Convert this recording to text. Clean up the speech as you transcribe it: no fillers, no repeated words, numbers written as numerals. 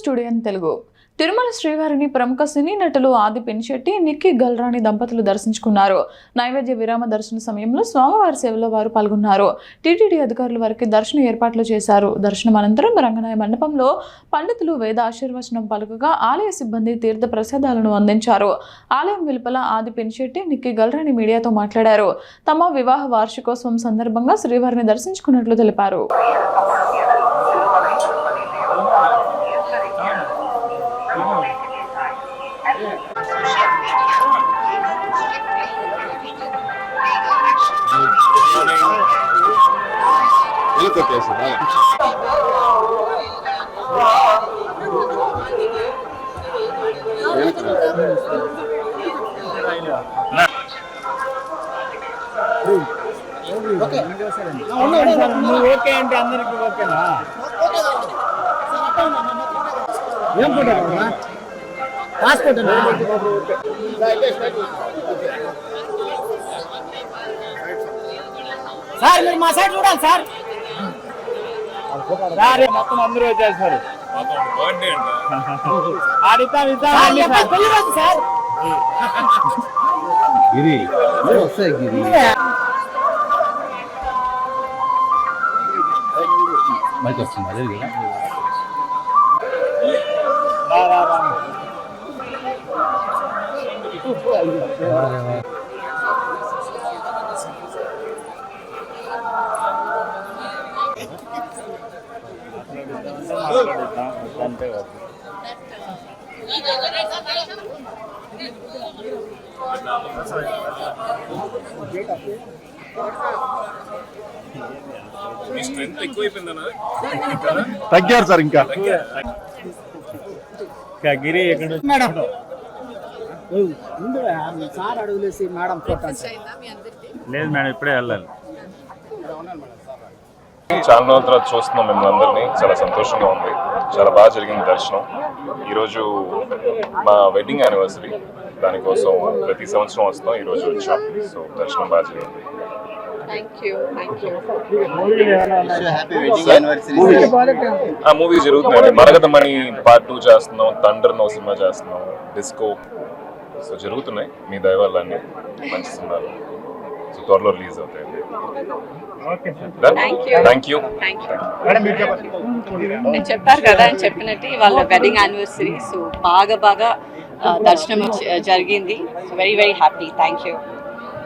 Studio in Telugu. Tirumala శ్రీవారిని ప్రముఖ సినీ నటులు ఆది పినిశెట్టి, నిక్కీ గల్రాని దంపతులు దర్శించుకున్నారు. నైవేద్య విరామ దర్శన సమయంలో స్వామివారి సేవలో వారు పాల్గొన్నారు. టీటీడీ అధికారులు వారికి దర్శన ఏర్పాట్లు చేశారు. దర్శనం అనంతరం రంగనాయ మండపంలో పండితులు వేద ఆశీర్వచనం పలుకగా ఆలయ సిబ్బంది తీర్థ ప్రసాదాలను అందించారు. ఆలయం వెలుపల ఆది పినిశెట్టి, నిక్కీ గల్రాని మీడియాతో మాట్లాడారు. తమ వివాహ వార్షికోత్సవం సందర్భంగా శ్రీవారిని దర్శించుకున్నట్లు తెలిపారు. ఓకే అంటే అందరికి ఓకేనా? ఏం పాస్పోర్ట్ సార్, మీరు మా సైడ్ చూడాలి సార్. మొత్తం అందరూ వచ్చేస్తారు. సార్ గిరి గిరి మైక్ వస్తుంది అదే కదా. తగ్గారు సార్. ఇంకా గిరి మేడం సార్ అడుగులేసి మేడం లేదు మేడం, ఇప్పుడే వెళ్ళాలి. చాలా రోజుల తర్వాత చూస్తున్నాం మిమ్మల్ని అందరినీ. చాలా సంతోషంగా ఉంది. చాలా బాగా జరిగింది దర్శనం. ఈరోజు మా వెడ్డింగ్ యానివర్సరీ, దానికోసం ప్రతి సంవత్సరం వస్తాం. ఈరోజు వచ్చాం. సో దర్శనం బాగా జరిగింది. మూవీ జరుగుతున్నాయి. మరగతమణి పార్ట్ 2 చేస్తున్నాం, థండర్ నో సినిమా చేస్తున్నాం, డిస్కో. సో జరుగుతున్నాయి. మీ దయ వల్ల అన్ని మంచి సినిమాలు సో త్వరలో రిలీజ్ అవుతాయి. చెప్పారు కదా అని చెప్పినట్టు వాళ్ళ వెడ్డింగ్ యానివర్సరీ. సో బాగా దర్శనం జరిగింది. Very very happy. Thank you.